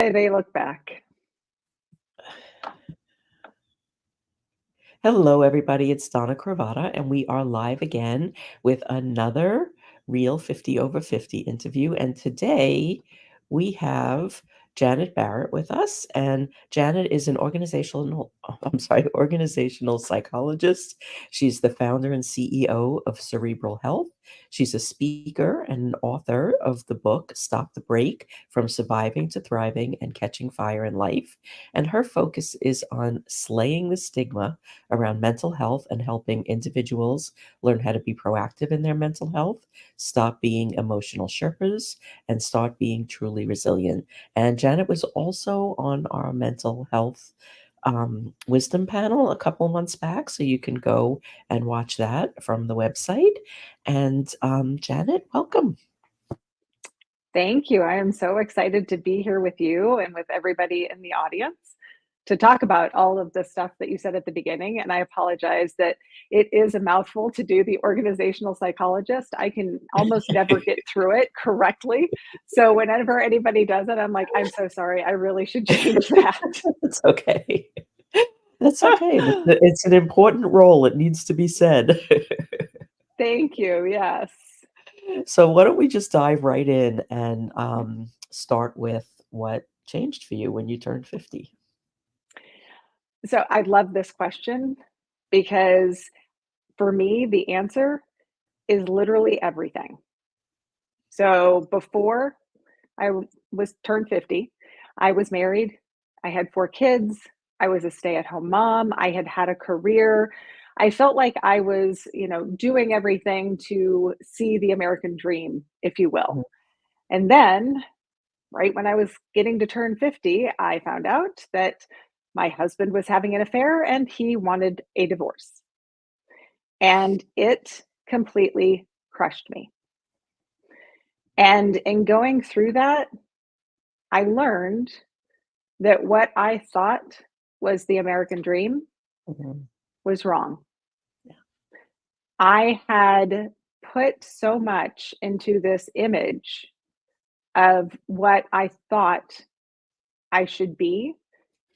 They look back. Hello, everybody. It's Donna Cravata, and we are live again with another Real 50 Over 50 interview. And today we have Janet Barrett with us. And Janet is an organizational psychologist. She's the founder and CEO of Cerebral Health. She's a speaker and an author of the book Stop the Break: From Surviving to Thriving and Catching Fire in Life. And her focus is on slaying the stigma around mental health and helping individuals learn how to be proactive in their mental health, stop being emotional sherpas, and start being truly resilient. And Janet was also on our mental health wisdom panel a couple months back, so you can go and watch that from the website. And Janet, welcome. Thank you. I am so excited to be here with you and with everybody in the audience to talk about all of the stuff that you said at the beginning. And I apologize that it is a mouthful to do the organizational psychologist. I can almost never get through it correctly. So whenever anybody does it, I'm like, I'm so sorry. I really should change that. It's okay. That's okay. It's an important role. It needs to be said. Thank you. Yes. So why don't we just dive right in and start with what changed for you when you turned 50? So I love this question because for me, the answer is literally everything. So before was turned 50, I was married. I had 4 kids. I was a stay-at-home mom. I had had a career. I felt like I was, doing everything to see the American dream, if you will. Mhm. And then, right when I was getting to turn 50, I found out that my husband was having an affair and he wanted a divorce. And it completely crushed me. And in going through that, I learned that what I thought was the American dream Mhm. was wrong. Yeah. I had put so much into this image of what I thought I should be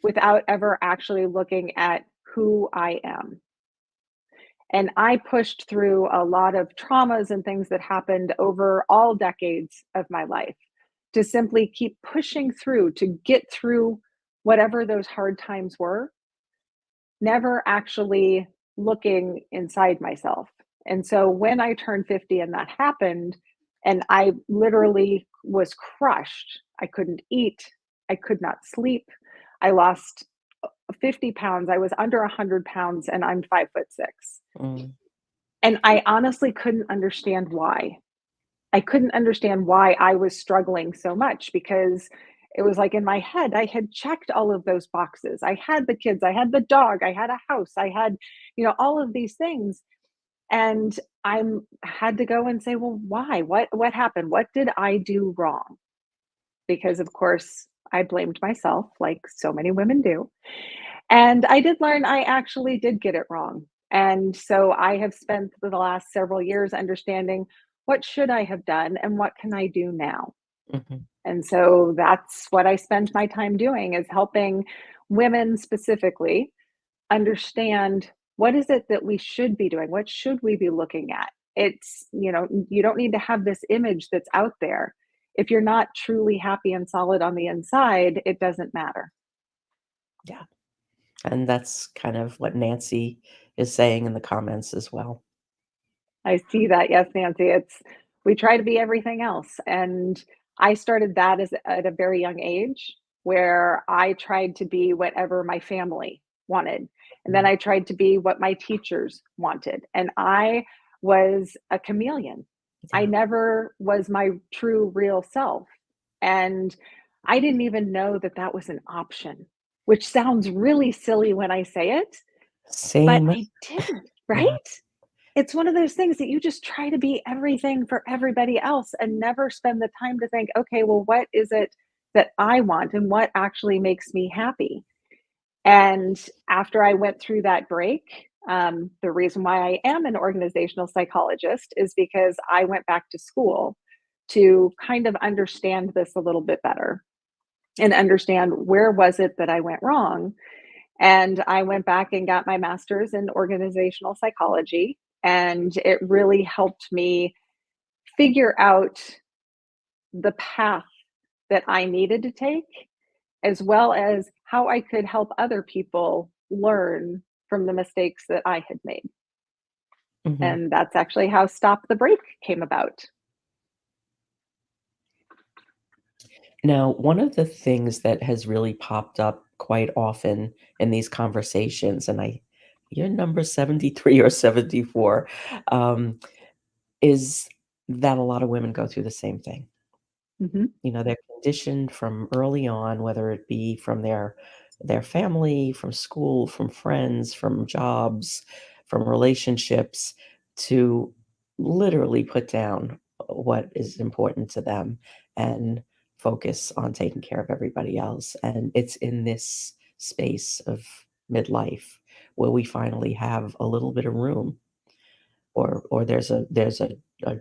without ever actually looking at who I am. And I pushed through a lot of traumas and things that happened over all decades of my life to simply keep pushing through to get through whatever those hard times were, never actually looking inside myself. And so when I turned 50 and that happened, and I literally was crushed, I couldn't eat, I could not sleep. I lost 50 pounds. I was under 100 pounds, and I'm 5'6". Mm. And I honestly couldn't understand why. I couldn't understand why I was struggling so much because it was like in my head, I had checked all of those boxes. I had the kids, I had the dog, I had a house, I had, all of these things. And I'm had to go and say, well, why? What happened? What did I do wrong? Because of course I blamed myself like so many women do. And I did learn I actually did get it wrong. And so I have spent the last several years understanding what should I have done and what can I do now. Mhm. And so that's what I spend my time doing is helping women specifically understand what is it that we should be doing? What should we be looking at? It's, you don't need to have this image that's out there. If you're not truly happy and solid on the inside, it doesn't matter. Yeah. And that's kind of what Nancy is saying in the comments as well. I see that. Yes, Nancy. It's we try to be everything else. And I started that as at a very young age where I tried to be whatever my family wanted. And then Mm. I tried to be what my teachers wanted. And I was a chameleon. I Yeah. never was my true real self. And I didn't even know that that was an option, which sounds really silly when I say it, but Same. I didn't, Yeah. right? It's one of those things that you just try to be everything for everybody else and never spend the time to think, okay, well, what is it that I want and what actually makes me happy? And after I went through that break, the reason why I am an organizational psychologist is because I went back to school to kind of understand this a little bit better. and understand where was it that I went wrong. And I went back and got my master's in organizational psychology, and it really helped me figure out the path that I needed to take, as well as how I could help other people learn from the mistakes that I had made. Mhm. And that's actually how Stop the Break came about. Now, one of the things that has really popped up quite often in these conversations, and you're number 73 or 74, um, is that a lot of women go through the same thing. Mhm. You know, they're conditioned from early on, whether it be from their family, from school, from friends, from jobs, from relationships, to literally put down what is important to them and focus on taking care of everybody else. And it's in this space of midlife where we finally have a little bit of room, or there's a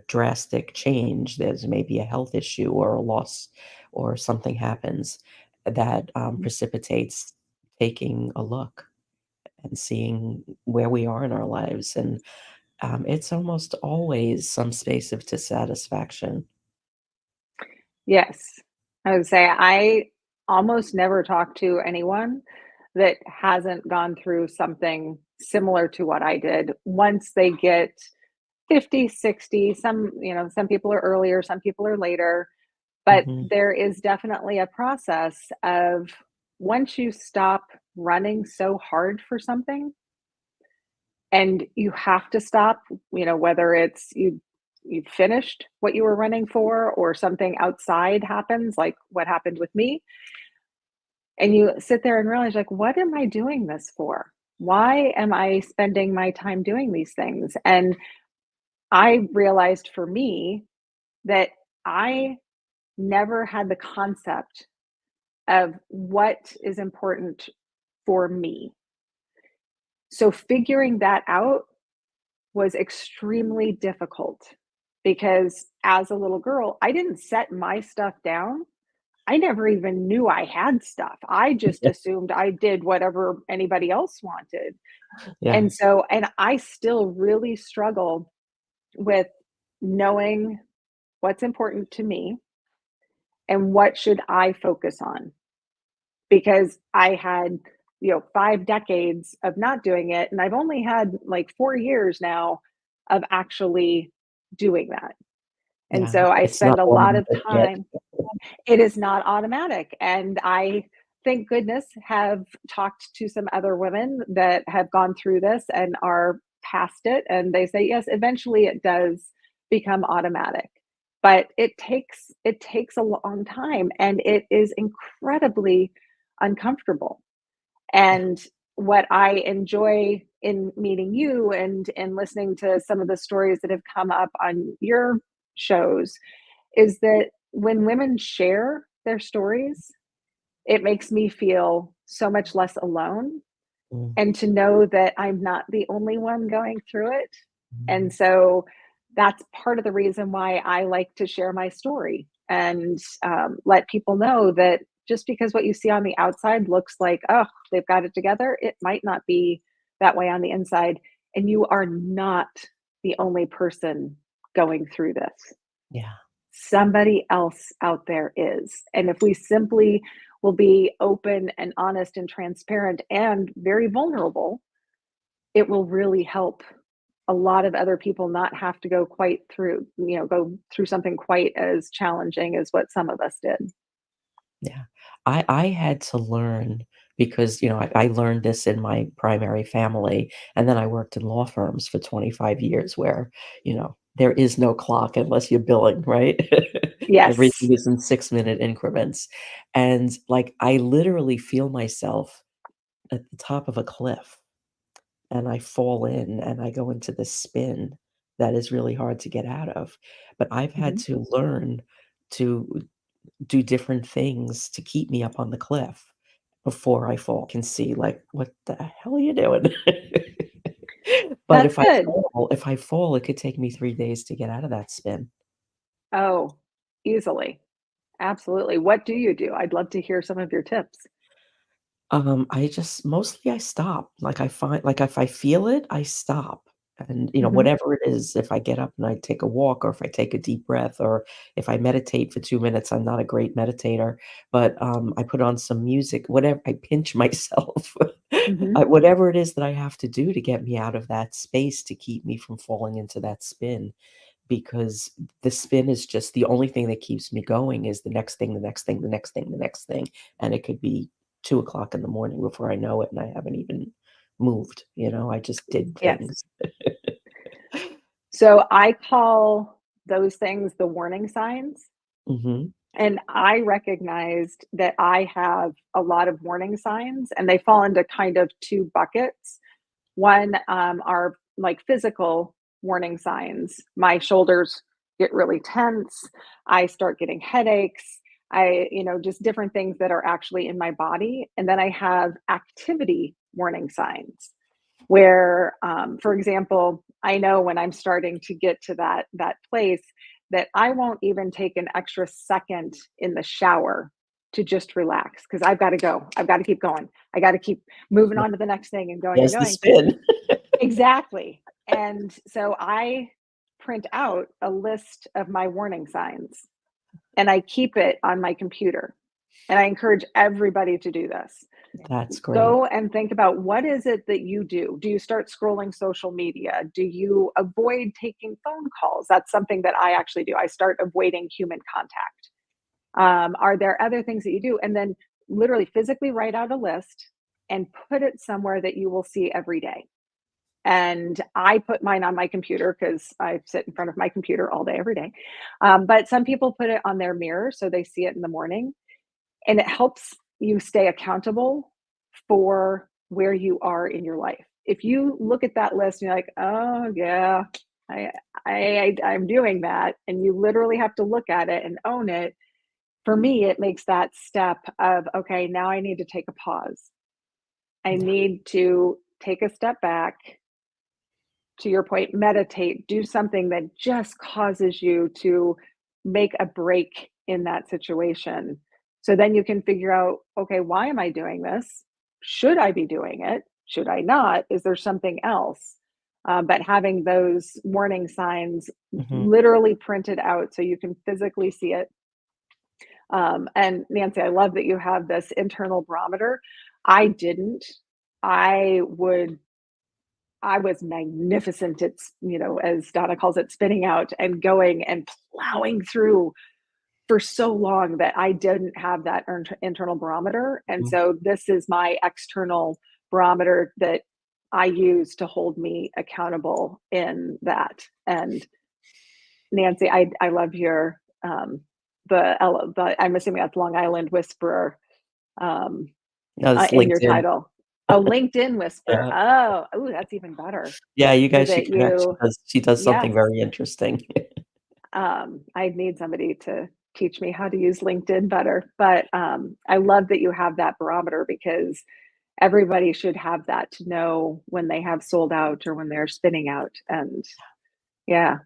drastic change, there's maybe a health issue or a loss, or something happens that precipitates taking a look and seeing where we are in our lives. And it's almost always some space of dissatisfaction. Yes. I would say I almost never talk to anyone that hasn't gone through something similar to what I did once they get 50, 60. Some people are earlier, some people are later, but Hmm. there is definitely a process of once you stop running so hard for something, and you have to stop, whether it's you finished what you were running for or something outside happens like what happened with me, and you sit there and realize, like, what am I doing this for? Why am I spending my time doing these things? And I realized for me that I never had the concept of what is important for me. So figuring that out was extremely difficult because as a little girl, I didn't set my stuff down. I never even knew I had stuff. I just assumed I did whatever anybody else wanted. Yeah. And I still really struggle with knowing what's important to me and what should I focus on, because I had, 5 decades of not doing it, and I've only had, like, 4 years now of actually doing that, and Yeah, so I it's not spend a lot of automatic yet. time. It is not automatic, and I, thank goodness, have talked to some other women that have gone through this and are past it, and they say, "Yes, eventually it does become automatic." But it takes a long time, and it is incredibly uncomfortable. Yeah. And what I enjoy in meeting you and listening to some of the stories that have come up on your shows is that when women share their stories, it makes me feel so much less alone, Mm, and to know that I'm not the only one going through it. And mm. so that's part of the reason why I like to share my story and let people know that just because what you see on the outside looks like, oh, they've got it together, it might not be that way on the inside. And you are not the only person going through this. Yeah. Somebody else out there is. And if we simply will be open and honest and transparent and very vulnerable, it will really help a lot of other people not have to go through something quite as challenging as what some of us did. Yeah. I had to learn because, I learned this in my primary family, and then I worked in law firms for 25 years where, there is no clock unless you're billing, right? Yes. Everything is in 6-minute increments. And, like, I literally feel myself at the top of a cliff, and I fall in, and I go into this spin that is really hard to get out of. But I've had Mhm. to learn to do different things to keep me up on the cliff before I fall, can see, like, "What the hell are you doing?" But That's good. if I fall, it could take me 3 days to get out of that spin. Oh, easily. Absolutely. What do you do? I'd love to hear some of your tips. I just mostly I stop. Like I find like if I feel it, I stop. And Mhm, whatever it is, if I get up and I take a walk or if I take a deep breath or if I meditate for 2 minutes, I'm not a great meditator, but I put on some music, whatever I pinch myself. mhm. Whatever it is that I have to do to get me out of that space to keep me from falling into that spin because the spin is just the only thing that keeps me going is the next thing, the next thing, the next thing, the next thing, and it could be 2 o'clock in the morning before I know it, and I haven't even moved, I just did Yes. things. So I call those things the warning signs. Mhm, And I recognized that I have a lot of warning signs, and they fall into kind of two buckets. One are like physical warning signs. My shoulders get really tense. I start getting headaches. Just different things that are actually in my body. And then I have activity warning signs where for example, I know when I'm starting to get to that place that I won't even take an extra second in the shower to just relax because I've got to go, I've got to keep going, I got to keep moving yeah, on to the next thing and going and there's the going. spin. Exactly. And so I print out a list of my warning signs and I keep it on my computer, and I encourage everybody to do this. That's great. Go and think about what is it that you do? Do you start scrolling social media? Do you avoid taking phone calls? That's something that I actually do. I start avoiding human contact. Are there other things that you do? And then literally physically write out a list and put it somewhere that you will see every day. And I put mine on my computer because I sit in front of my computer all day, every day. But some people put it on their mirror so they see it in the morning, and it helps you stay accountable for where you are in your life. If you look at that list and you're like, "Oh yeah, I I'm doing that," and you literally have to look at it and own it, for me, it makes that step of, "Okay, now I need to take a pause. I Yeah, need to take a step back," to your point, meditate, do something that just causes you to make a break in that situation. So then you can figure out, okay, why am I doing this? Should I be doing it? Should I not? Is there something else? But having those warning signs mhm, literally printed out so you can physically see it. And Nancy, I love that you have this internal barometer. I didn't. I would I was magnificent at, as Donna calls it, spinning out and going and plowing through for so long that I didn't have that internal barometer. And mm, so this is my external barometer that I use to hold me accountable in that. And Nancy, I love your the I'm assuming that's Long Island Whisperer um, no, it's in your LinkedIn. title. Oh, LinkedIn Whisperer. Yeah. Oh, ooh, that's even better. Yeah, you So guys should that connect. She you does she does something Yes, very interesting. I need somebody to teach me how to use LinkedIn better, but, I love that you have that barometer because everybody should have that to know when they have sold out or when they're spinning out, and yeah,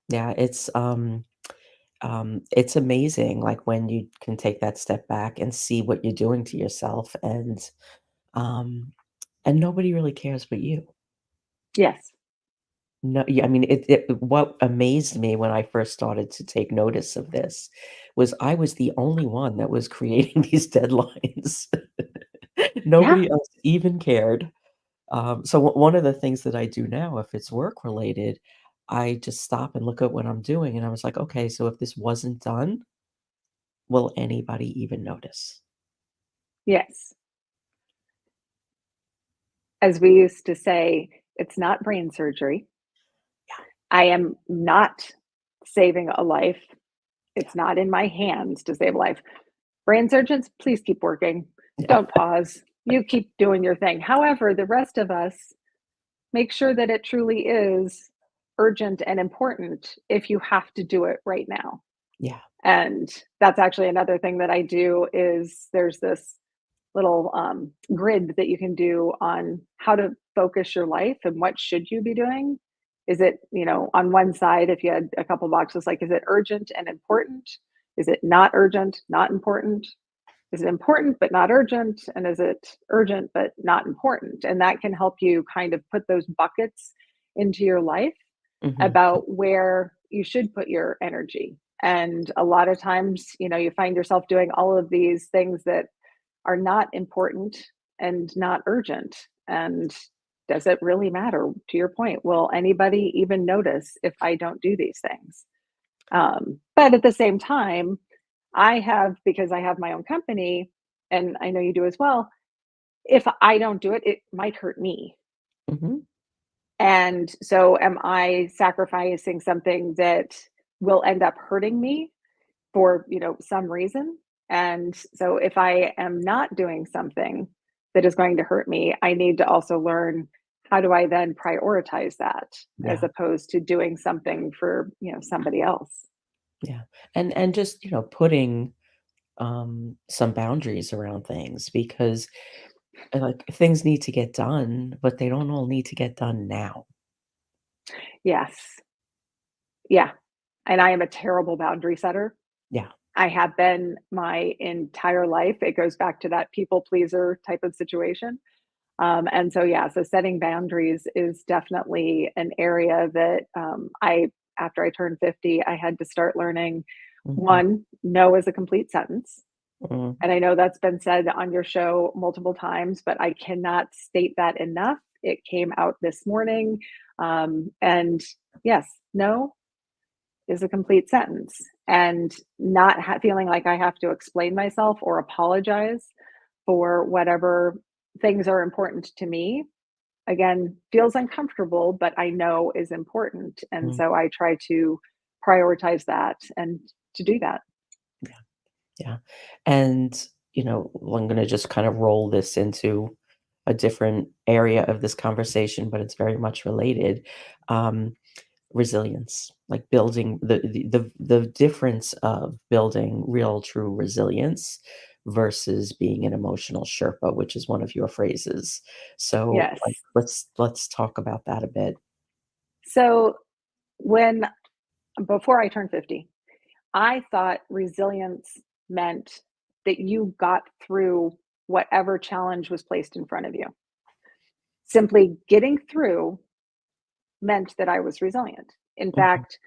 Yeah, it's amazing, like, when you can take that step back and see what you're doing to yourself, um, and nobody really cares but you. yes, No, yeah, I mean, what amazed me when I first started to take notice of this was I was the only one that was creating these deadlines. yeah, Nobody else even cared. So one of the things that I do now, if it's work related, I just stop and look at what I'm doing, and I was like, "Okay, so if this wasn't done, will anybody even notice?" yes. As we used to say, it's not brain surgery. I am not saving a life. Yeah, It's not in my hands to save a life. Brain surgeons, please keep working. yeah, Don't pause. You keep doing your thing. However, the rest of us, make sure that it truly is urgent and important if you have to do it right now. yeah, And that's actually another thing that I do is there's this little grid that you can do on how to focus your life and what should you be doing. Is it, on one side, if you had a couple boxes, like, is it urgent and important? Is it not urgent, not important? Is it important but not urgent? And is it urgent but not important? And that can help you kind of put those buckets into your life Mhm. about where you should put your energy. And a lot of times, you find yourself doing all of these things that are not important and not urgent. And does it really matter? To your point, will anybody even notice if I don't do these things? But at the same time, because I have my own company, and I know you do as well, if I don't do it, it might hurt me. Mhm. And so am I sacrificing something that will end up hurting me for, some reason? And so if I am not doing something that is going to hurt me, I need to also learn, how do I then prioritize that as Yeah. opposed to doing something for, somebody else? Yeah. And just, putting some boundaries around things because like things need to get done, but they don't all need to get done now. Yes. Yeah. And I am a terrible boundary setter. Yeah. I have been my entire life. It goes back to that people pleaser type of situation. And so, yeah, so setting boundaries is definitely an area that after I turned 50, I had to start learning. Mhm. One, no is a complete sentence. Mhm. And I know that's been said on your show multiple times, but I cannot state that enough. It came out this morning. And yes, no is a complete sentence, and not feeling like I have to explain myself or apologize for whatever things are important to me. Again, feels uncomfortable, but I know is important. And Mhm. so I try to prioritize that and to do that. Yeah. Yeah. And, I'm going to just kind of roll this into a different area of this conversation, but it's very much related. Um, Resilience, like building the difference of building real true resilience versus being an emotional Sherpa, which is one of your phrases. So, Yes. like, let's talk about that a bit. So when before I turned 50, I thought resilience meant that you got through whatever challenge was placed in front of you. Simply getting through meant that I was resilient. In Mhm. fact,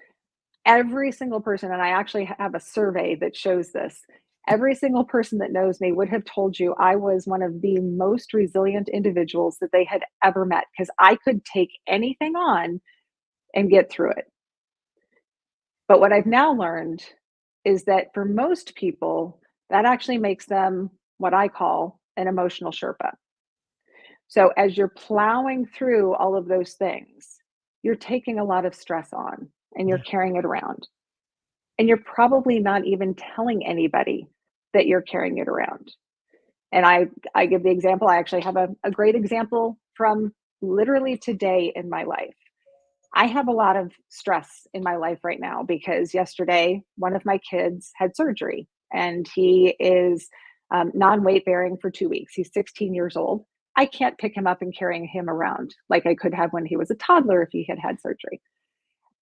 every single person, and I actually have a survey that shows this, every single person that knows me would have told you I was one of the most resilient individuals that they had ever met because I could take anything on and get through it. But what I've now learned is that for most people, that actually makes them what I call an emotional Sherpa. So as you're plowing through all of those things, you're taking a lot of stress on and you're Yeah. carrying it around. And you're probably not even telling anybody that you're carrying it around. And I give the example, I actually have a great example from literally today in my life. I have a lot of stress in my life right now because yesterday one of my kids had surgery and he is non weight bearing for 2 weeks. He's 16 years old. I can't pick him up and carrying him around like I could have when he was a toddler if he had had surgery.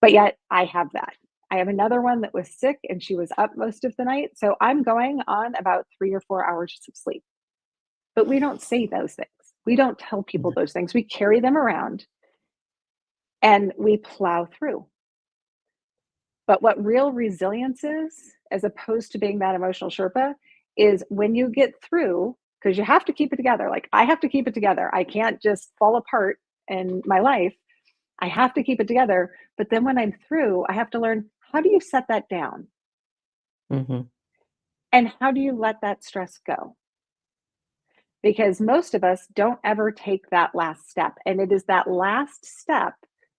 But yet I have that. I have another one that was sick and she was up most of the night. So I'm going on about 3 or 4 hours of sleep. But we don't say those things. We don't tell people Yeah. those things. We carry them around and we plow through. But what real resilience is, as opposed to being that emotional Sherpa, is when you get through, because you have to keep it together. Like I have to keep it together. I can't just fall apart in my life. I have to keep it together. But then when I'm through, I have to learn, how do you set that down? Mhm. And how do you let that stress go? Because most of us don't ever take that last step. And it is that last step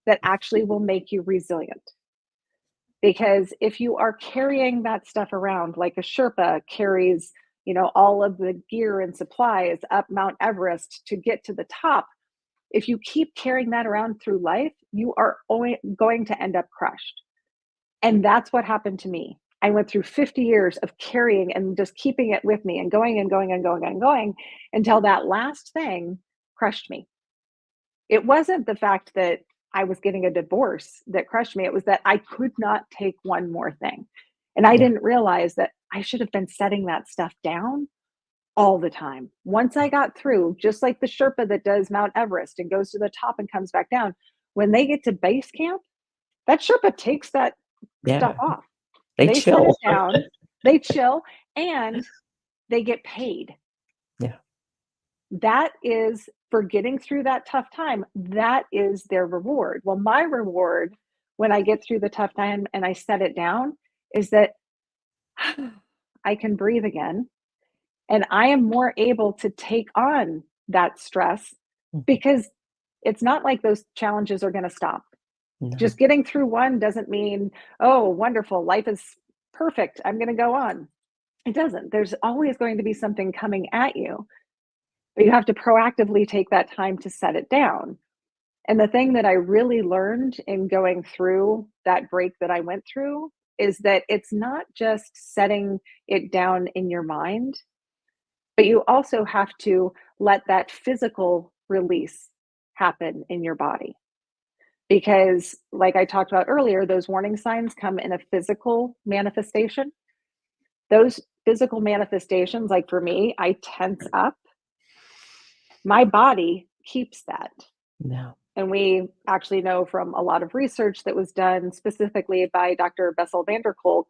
that actually will make you resilient. Because if you are carrying that stuff around like a Sherpa carries, all of the gear and supplies up Mount Everest to get to the top, if you keep carrying that around through life, you are going to end up crushed. And that's what happened to me. I went through 50 years of carrying and just keeping it with me and going and going and going and going until that last thing crushed me. It wasn't the fact that I was getting a divorce that crushed me. It was that I could not take one more thing. And I Yeah. didn't realize that I should have been setting that stuff down all the time. Once I got through, just like the Sherpa that does Mount Everest and goes to the top and comes back down, when they get to base camp, that Sherpa takes that stuff Yeah. off. They They set it chill. down, they chill, and they get paid. Yeah. That is for getting through that tough time, that is their reward. Well, my reward when I get through the tough time and I set it down is that I can breathe again and I am more able to take on that stress Mhm. because it's not like those challenges are going to stop. Just No. getting through one doesn't mean, oh, wonderful, life is perfect. I'm going to go on. It doesn't. There's always going to be something coming at you, but you have to proactively take that time to set it down. And the thing that I really learned in going through that break that I went through is that it's not just setting it down in your mind, but you also have to let that physical release happen in your body. Because, like I talked about earlier, those warning signs come in a physical manifestation. Those physical manifestations, like for me, I tense up, my body keeps that. No. And we actually know from a lot of research that was done specifically by Dr. Bessel van der Kolk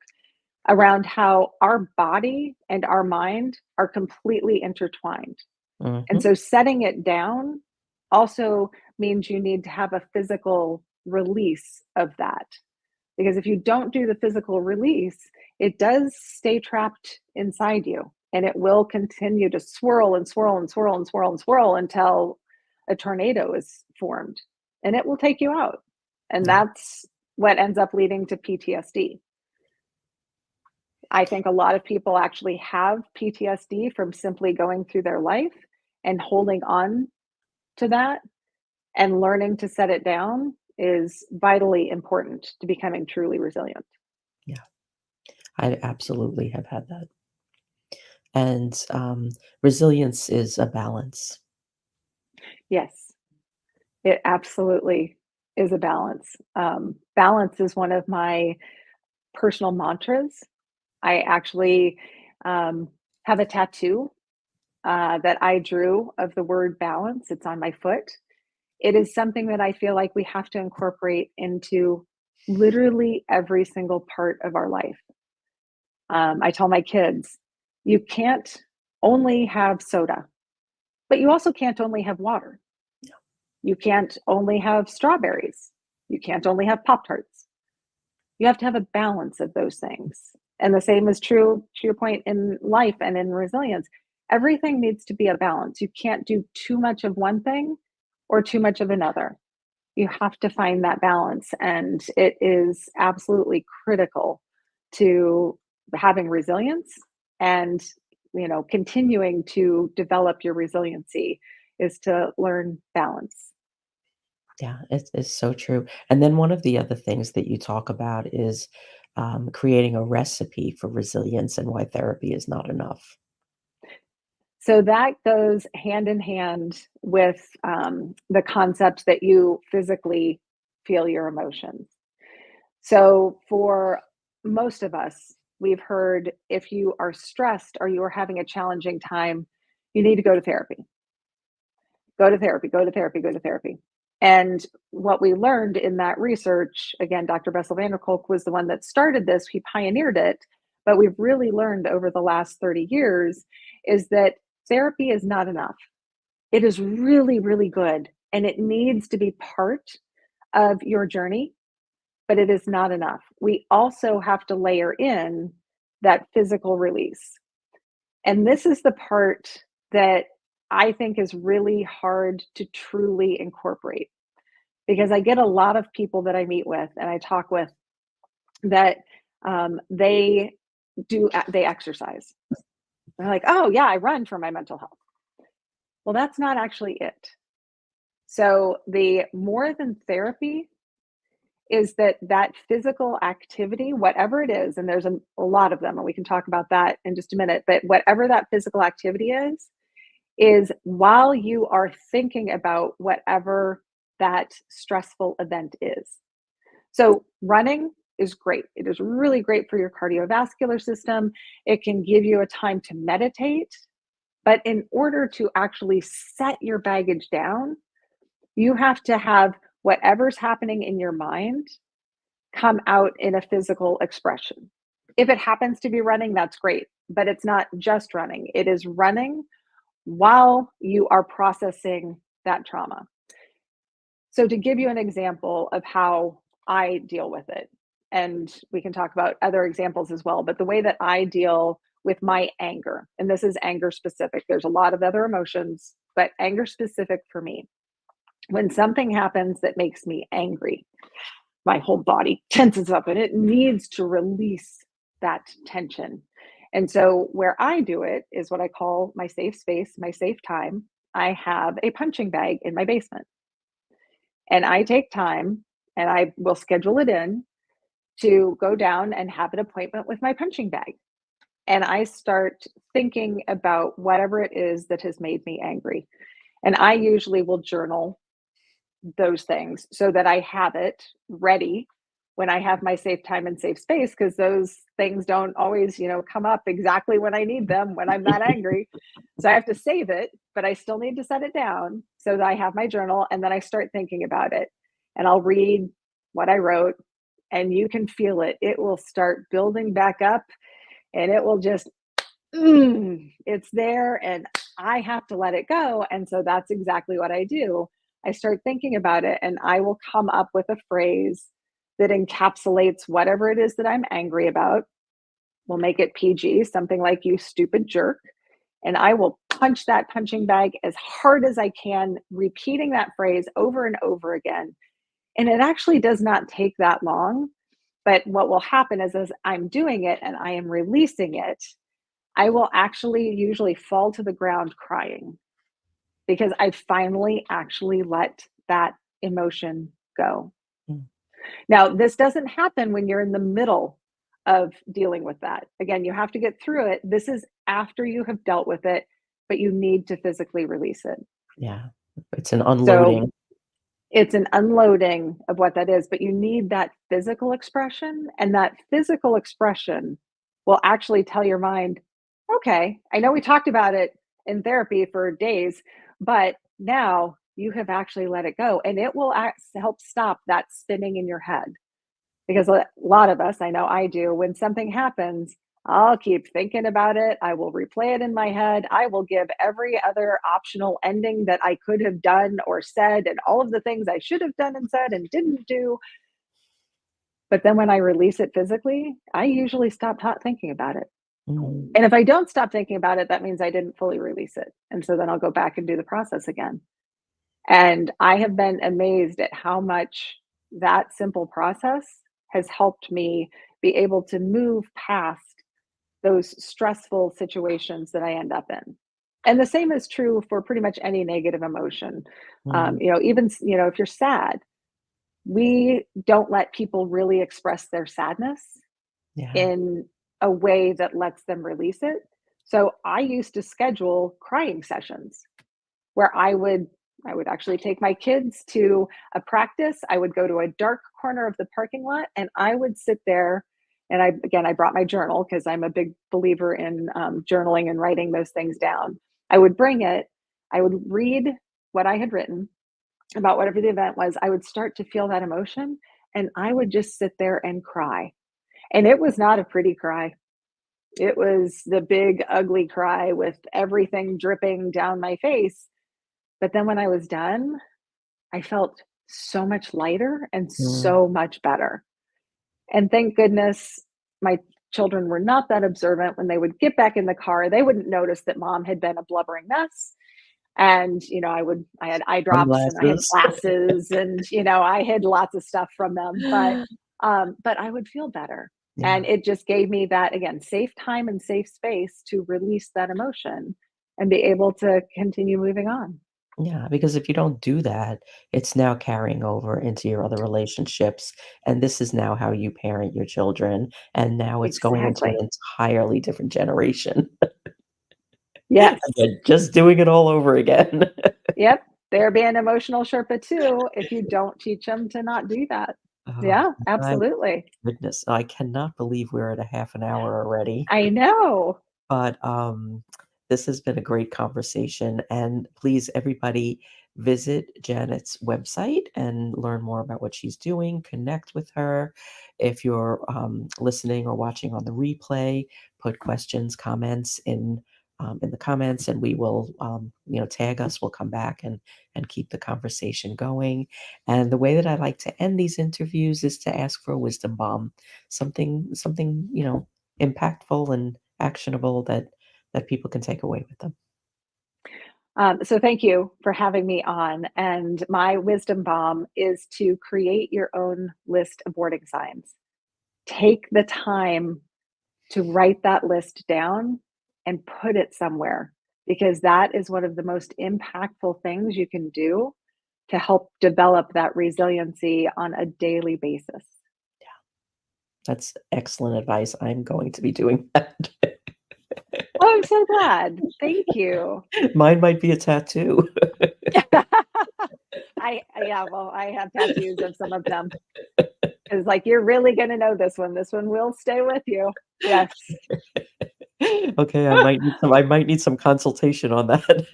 around how our body and our mind are completely intertwined. And Mhm. so setting it down also means you need to have a physical release of that. Because if you don't do the physical release, it does stay trapped inside you and it will continue to swirl and swirl and swirl and swirl and swirl until a tornado is formed and it will take you out. And Yeah. that's what ends up leading to PTSD. I think a lot of people actually have PTSD from simply going through their life and holding on to that, and learning to set it down is vitally important to becoming truly resilient. Yeah. I absolutely have had that. And resilience is a balance. Yes, it absolutely is a balance. Balance is one of my personal mantras. I actually um, have a tattoo that I drew of the word balance. It's on my foot. It is something that I feel like we have to incorporate into literally every single part of our life. I tell my kids, you can't only have soda, but you also can't only have water. You can't only have strawberries. You can't only have Pop Tarts. You have to have a balance of those things. And the same is true to your point in life and in resilience. Everything needs to be a balance. You can't do too much of one thing or too much of another. You have to find that balance. And it is absolutely critical to having resilience and continuing to develop your resiliency is to learn balance. Yeah, it's so true. And then one of the other things that you talk about is creating a recipe for resilience and why therapy is not enough. So that goes hand in hand with the concept that you physically feel your emotions. So for most of us, we've heard if you are stressed or you are having a challenging time, you need to go to therapy. Go to therapy, go to therapy, go to therapy. And what we learned in that research, again, Dr. Bessel van der Kolk was the one that started this, he pioneered it, but we've really learned over the last 30 years is that therapy is not enough. It is really, really good, and it needs to be part of your journey, but it is not enough. We also have to layer in that physical release. And this is the part that I think is really hard to truly incorporate because I get a lot of people that I meet with and I talk with that they they exercise. They're like, oh yeah, I run for my mental health. Well, that's not actually it. So the more than therapy is that physical activity, whatever it is, and there's a lot of them, and we can talk about that in just a minute. But whatever that physical activity is while you are thinking about whatever that stressful event is. So running is great. It is really great for your cardiovascular system. It can give you a time to meditate. But in order to actually set your baggage down, you have to have whatever's happening in your mind come out in a physical expression. If it happens to be running, that's great, but it's not just running. It is running while you are processing that trauma. So, to give you an example of how I deal with it, and we can talk about other examples as well, but the way that I deal with my anger, and this is anger specific, there's a lot of other emotions, but anger specific for me. When something happens that makes me angry, my whole body tenses up and it needs to release that tension. And so, where I do it is what I call my safe space, my safe time. I have a punching bag in my basement, and I take time and I will schedule it in to go down and have an appointment with my punching bag. And I start thinking about whatever it is that has made me angry. And I usually will journal those things so that I have it ready when I have my safe time and safe space, because those things don't always, come up exactly when I need them when I'm that angry. So I have to save it, but I still need to set it down so that I have my journal, and then I start thinking about it. And I'll read what I wrote, and you can feel it. It will start building back up, and it will just it's there, and I have to let it go. And so that's exactly what I do. I start thinking about it, and I will come up with a phrase that encapsulates whatever it is that I'm angry about. We'll make it PG, something like, "You stupid jerk." And I will punch that punching bag as hard as I can, repeating that phrase over and over again. And it actually does not take that long. But what will happen is, as I'm doing it and I am releasing it, I will actually usually fall to the ground crying, because I finally actually let that emotion go. Mm. Now, this doesn't happen when you're in the middle of dealing with that. Again, you have to get through it. This is after you have dealt with it, but you need to physically release it. Yeah. It's an So unloading. it's an unloading of what that is, but you need that physical expression. And that physical expression will actually tell your mind, okay, I know we talked about it in therapy for days, but now you have actually let it go. And it will help stop that spinning in your head. Because a lot of us, I know I do, when something happens, I'll keep thinking about it. I will replay it in my head. I will give every other optional ending that I could have done or said, and all of the things I should have done and said and didn't do. But then when I release it physically, I usually stop thinking about it. Mm. And if I don't stop thinking about it, that means I didn't fully release it. And so then I'll go back and do the process again. And I have been amazed at how much that simple process has helped me be able to move past those stressful situations that I end up in. And the same is true for pretty much any negative emotion. Mm. Even, if you're sad, we don't let people really express their sadness Yeah. in a way that lets them release it. So I used to schedule crying sessions where I would actually take my kids to a practice. I would go to a dark corner of the parking lot, and I would sit there. And I brought my journal because I'm a big believer in journaling and writing those things down. I would bring it. I would read what I had written about whatever the event was. I would start to feel that emotion, and I would just sit there and cry. And it was not a pretty cry. It was the big, ugly cry with everything dripping down my face. But then when I was done, I felt so much lighter and Mm. so much better. And thank goodness my children were not that observant. When they would get back in the car, they wouldn't notice that mom had been a blubbering mess. And, I had eye drops and I had Sunglasses. glasses and, I hid lots of stuff from them, but I would feel better. And Yeah. it just gave me that, again, safe time and safe space to release that emotion and be able to continue moving on. Yeah, because if you don't do that, it's now carrying over into your other relationships, and this is now how you parent your children, and now it's going into an Exactly. entirely different generation, Yes. and they're just doing it all over again. Yep. They're being emotional Sherpa too if you don't teach them to not do that. Oh, Yeah, my absolutely. goodness. I cannot believe we're at a half an hour already. I know. But this has been a great conversation. And please, everybody, visit Janet's website and learn more about what she's doing. Connect with her. If you're listening or watching on the replay, put questions, comments in the comments, and we will, tag us. We'll come back and keep the conversation going. And the way that I like to end these interviews is to ask for a wisdom bomb, something impactful and actionable that people can take away with them. So thank you for having me on. And my wisdom bomb is to create your own list of warning signs. Take the time to write that list down and put it somewhere, because that is one of the most impactful things you can do to help develop that resiliency on a daily basis. That's excellent advice. I'm going to be doing that. Oh, I'm so glad. Thank you. Mine might be a tattoo. Yeah, well, I have tattoos of some of them. It's like, you're really gonna know this one. This one will stay with you. Yes. Okay, I might need some consultation on that.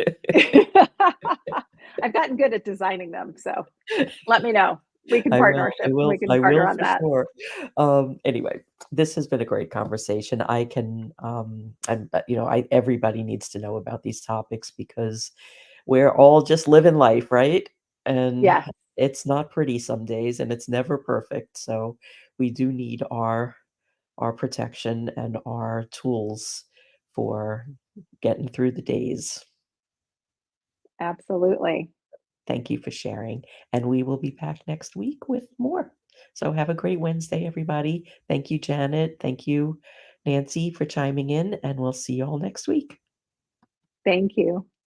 I've gotten good at designing them, so let me know. We can I will, I partnership. We will, can I partner will on for that. sure. Anyway, this has been a great conversation. Everybody needs to know about these topics because we're all just living life, right? And Yes, it's not pretty some days, and it's never perfect. So we do need our protection and our tools for getting through the days. absolutely. Thank you for sharing, and we will be back next week with more. So have a great Wednesday, everybody. Thank you, Janet. Thank you, Nancy, for chiming in, and we'll see you all next week. Thank you.